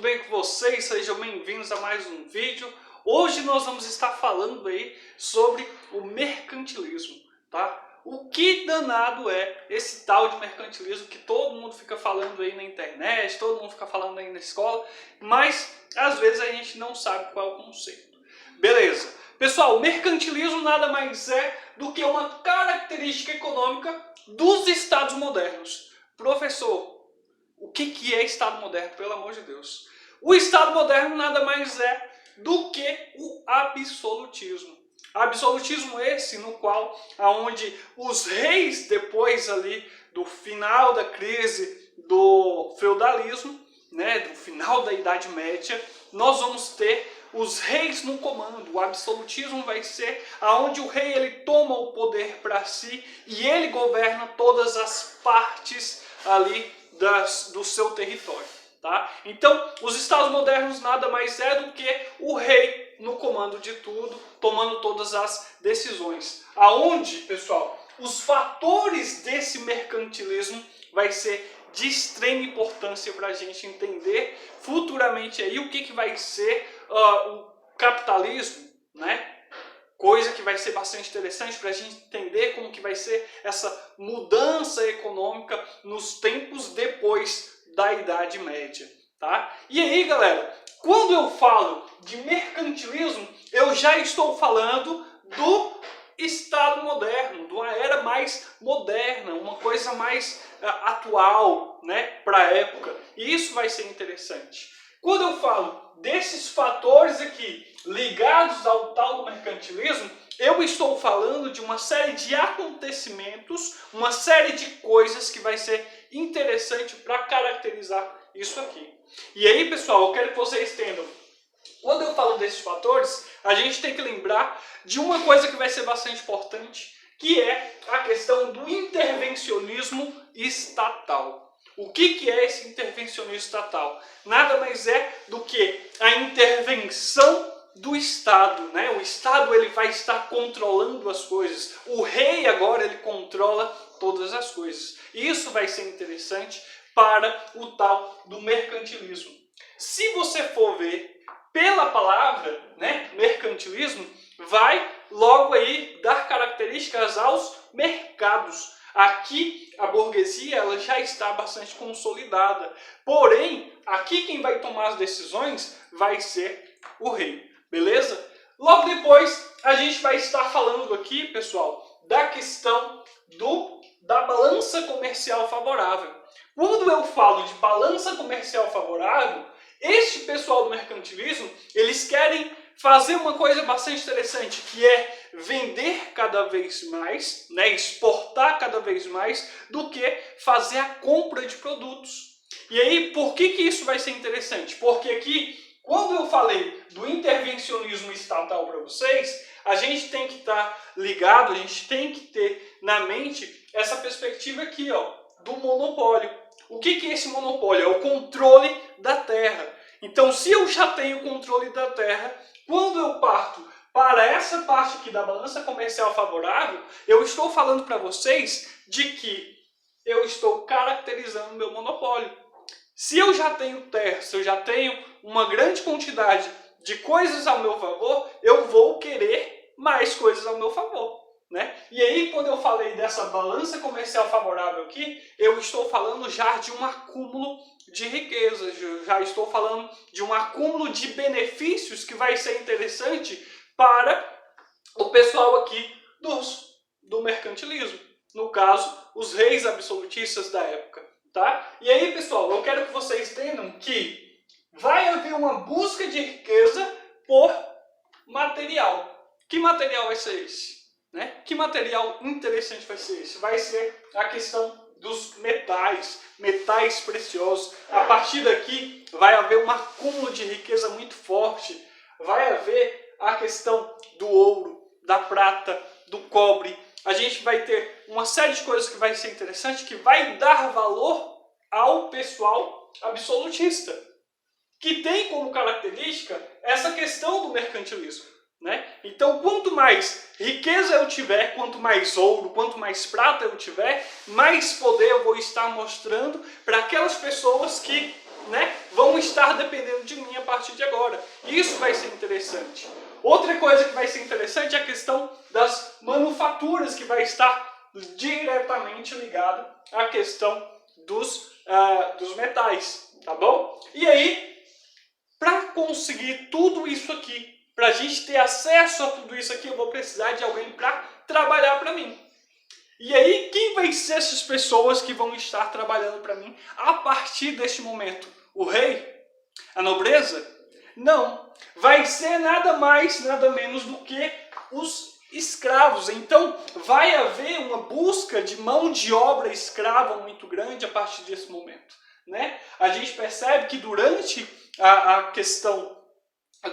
bem com vocês? Sejam bem-vindos a mais um vídeo. Hoje nós vamos estar falando aí sobre o mercantilismo, tá? O que danado é esse tal de mercantilismo que todo mundo fica falando aí na internet, todo mundo fica falando aí na escola, mas às vezes a gente não sabe qual é o conceito. Beleza. Pessoal, o mercantilismo nada mais é do que uma característica econômica dos estados modernos. Professor, o que é Estado moderno, pelo amor de Deus? O Estado moderno nada mais é do que o absolutismo. Absolutismo esse no qual, aonde os reis, depois ali do final da crise do feudalismo, né, do final da Idade Média, nós vamos ter os reis no comando. O absolutismo vai ser aonde o rei ele toma o poder para si e ele governa todas as partes ali do seu território, tá? Então, os estados modernos nada mais é do que o rei no comando de tudo, tomando todas as decisões. Aonde, pessoal, os fatores desse mercantilismo vai ser de extrema importância para a gente entender futuramente aí o que vai ser o capitalismo, né? Coisa que vai ser bastante interessante para a gente entender como que vai ser essa mudança econômica nos tempos depois da Idade Média, tá? E aí, galera, quando eu falo de mercantilismo, eu já estou falando do Estado moderno, de uma era mais moderna, uma coisa mais atual, né, para a época. E isso vai ser interessante. Quando eu falo desses fatores aqui ligados ao tal do mercantilismo, eu estou falando de uma série de acontecimentos, uma série de coisas que vai ser interessante para caracterizar isso aqui. E aí, pessoal, eu quero que vocês entendam. Quando eu falo desses fatores, a gente tem que lembrar de uma coisa que vai ser bastante importante, que é a questão do intervencionismo estatal. O que é esse intervencionismo estatal? Nada mais é do que a intervenção do Estado, né? O Estado ele vai estar controlando as coisas. O rei agora ele controla todas as coisas. E isso vai ser interessante para o tal do mercantilismo. Se você for ver pela palavra, né, mercantilismo, vai logo aí dar características aos mercados. Aqui a burguesia ela já está bastante consolidada, porém aqui quem vai tomar as decisões vai ser o rei, beleza? Logo depois a gente vai estar falando aqui, pessoal, da questão da balança comercial favorável. Quando eu falo de balança comercial favorável, este pessoal do mercantilismo, eles querem fazer uma coisa bastante interessante, que é vender cada vez mais, né, exportar cada vez mais, do que fazer a compra de produtos. E aí, por que isso vai ser interessante? Porque aqui, quando eu falei do intervencionismo estatal para vocês, a gente tem que estar ligado, a gente tem que ter na mente essa perspectiva aqui, ó, do monopólio. O que é esse monopólio? É o controle da terra. Então, se eu já tenho controle da terra, quando eu parto para essa parte aqui da balança comercial favorável, eu estou falando para vocês de que eu estou caracterizando o meu monopólio. Se eu já tenho terra, se eu já tenho uma grande quantidade de coisas ao meu favor, eu vou querer mais coisas ao meu favor, né? E aí, quando eu falei dessa balança comercial favorável aqui, eu estou falando já de um acúmulo de riquezas, eu já estou falando de um acúmulo de benefícios que vai ser interessante para o pessoal aqui do mercantilismo. No caso, os reis absolutistas da época, tá? E aí, pessoal, eu quero que vocês entendam que vai haver uma busca de riqueza por material. Que material vai ser esse? Né? Que material interessante vai ser esse? Vai ser a questão dos metais, metais preciosos. A partir daqui vai haver um acúmulo de riqueza muito forte. Vai haver a questão do ouro, da prata, do cobre. A gente vai ter uma série de coisas que vai ser interessante, que vai dar valor ao pessoal absolutista, que tem como característica essa questão do mercantilismo. Né? Então, quanto mais riqueza eu tiver, quanto mais ouro, quanto mais prata eu tiver, mais poder eu vou estar mostrando para aquelas pessoas que, né, vão estar dependendo de mim a partir de agora. Isso vai ser interessante. Outra coisa que vai ser interessante é a questão das manufaturas, que vai estar diretamente ligado à questão dos metais, tá bom? E aí, para conseguir tudo isso aqui, para a gente ter acesso a tudo isso aqui, eu vou precisar de alguém para trabalhar para mim. E aí, quem vai ser essas pessoas que vão estar trabalhando para mim a partir deste momento? O rei? A nobreza? Não. Vai ser nada mais, nada menos do que os escravos. Então, vai haver uma busca de mão de obra escrava muito grande a partir desse momento, né? A gente percebe que durante a questão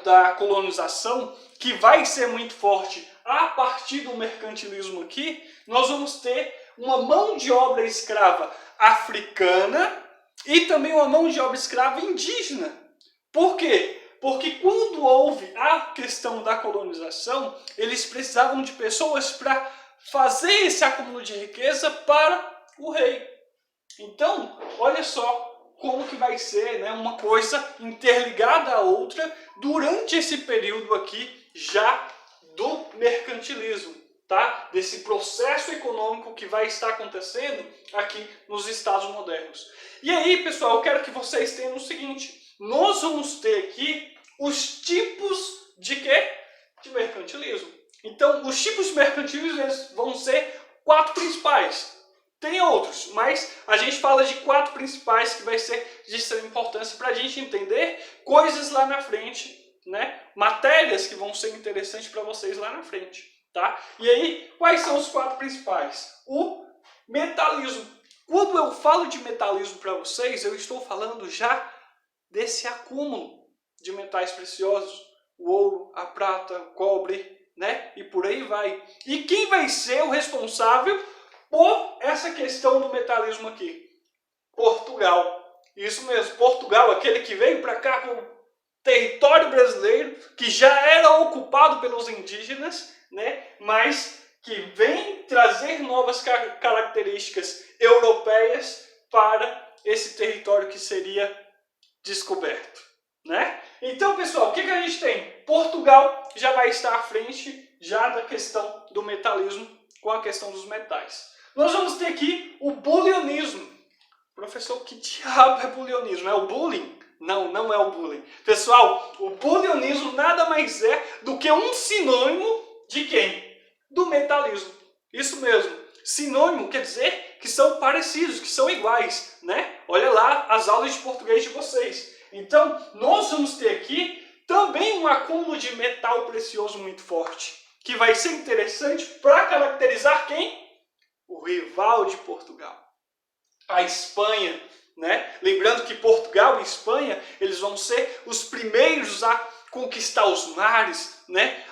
da colonização, que vai ser muito forte a partir do mercantilismo aqui, nós vamos ter uma mão de obra escrava africana e também uma mão de obra escrava indígena. Por quê? Porque quando houve a questão da colonização, eles precisavam de pessoas para fazer esse acúmulo de riqueza para o rei. Então, olha só como que vai ser, né, uma coisa interligada à outra durante esse período aqui já do mercantilismo, tá? Desse processo econômico que vai estar acontecendo aqui nos Estados modernos. E aí, pessoal, eu quero que vocês tenham o seguinte: nós vamos ter aqui os tipos de quê? De mercantilismo. Então, os tipos de mercantilismo eles vão ser 4 principais. Tem outros, mas a gente fala de 4 principais que vai ser de extrema importância para a gente entender coisas lá na frente, né? Matérias que vão ser interessantes para vocês lá na frente, tá? E aí, quais são os 4 principais? O metalismo. Quando eu falo de metalismo para vocês, eu estou falando já desse acúmulo de metais preciosos, o ouro, a prata, o cobre, né? E por aí vai. E quem vai ser o responsável por essa questão do metalismo aqui? Portugal. Isso mesmo, Portugal, aquele que veio para cá com o território brasileiro, que já era ocupado pelos indígenas, né? Mas que vem trazer novas características europeias para esse território que seria descoberto, né? Então, pessoal, o que a gente tem? Portugal já vai estar à frente já da questão do metalismo com a questão dos metais. Nós vamos ter aqui o bulionismo. Professor, que diabo é bulionismo? É o bullying? Não, não é o bullying. Pessoal, o bulionismo nada mais é do que um sinônimo de quem? Do metalismo. Isso mesmo. Sinônimo quer dizer que são parecidos, que são iguais, né? Olha lá as aulas de português de vocês. Então, nós vamos ter aqui também um acúmulo de metal precioso muito forte, que vai ser interessante para caracterizar quem? O rival de Portugal. A Espanha, né? Lembrando que Portugal e Espanha, eles vão ser os primeiros a conquistar os mares, né?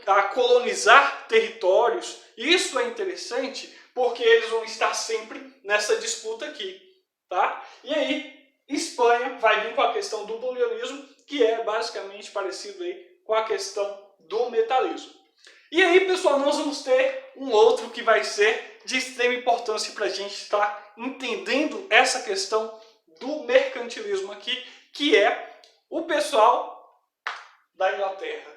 A colonizar territórios. Isso é interessante porque eles vão estar sempre nessa disputa aqui, tá? E aí, Espanha vai vir com a questão do bulionismo, que é basicamente parecido aí com a questão do metalismo. E aí, pessoal, nós vamos ter um outro que vai ser de extrema importância para a gente estar entendendo essa questão do mercantilismo aqui, que é o pessoal da Inglaterra.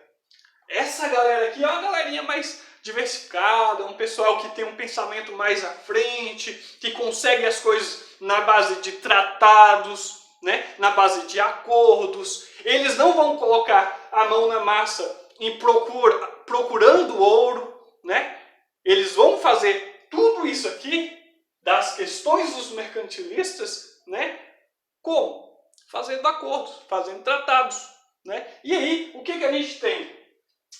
Essa galera aqui é uma galerinha mais diversificada, um pessoal que tem um pensamento mais à frente, que consegue as coisas na base de tratados, né? Na base de acordos. Eles não vão colocar a mão na massa em procurando ouro, né? Eles vão fazer tudo isso aqui das questões dos mercantilistas, né? Como? Fazendo acordos, fazendo tratados, né? E aí, o que a gente tem?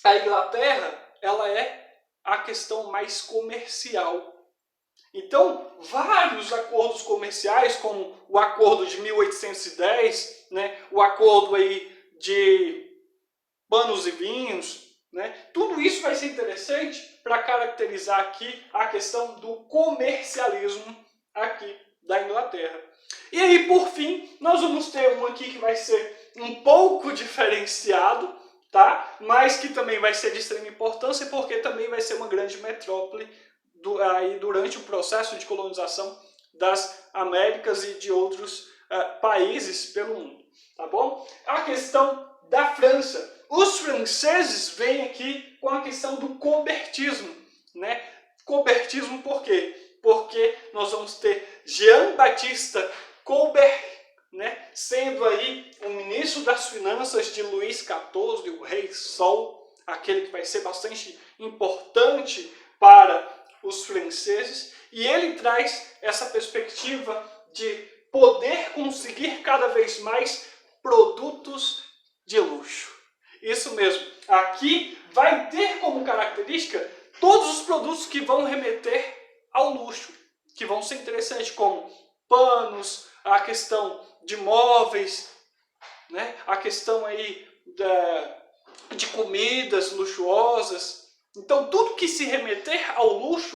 A Inglaterra, ela é a questão mais comercial. Então, vários acordos comerciais, como o acordo de 1810, né? O acordo aí de panos e vinhos, né? Tudo isso vai ser interessante para caracterizar aqui a questão do comercialismo aqui da Inglaterra. E aí, por fim, nós vamos ter um aqui que vai ser um pouco diferenciado, tá? Mas que também vai ser de extrema importância porque também vai ser uma grande metrópole aí durante o processo de colonização das Américas e de outros países pelo mundo. tá bom? A questão da França. Os franceses vêm aqui com a questão do colbertismo, né? Colbertismo por quê? Porque nós vamos ter Jean-Baptiste Colbert, né, sendo aí o ministro das Finanças de Luís XIV, o Rei Sol, aquele que vai ser bastante importante para os franceses, e ele traz essa perspectiva de poder conseguir cada vez mais produtos de luxo. Isso mesmo, aqui vai ter como característica todos os produtos que vão remeter ao luxo, que vão ser interessantes, como panos, a questão de móveis, né? A questão aí de comidas luxuosas. Então, tudo que se remeter ao luxo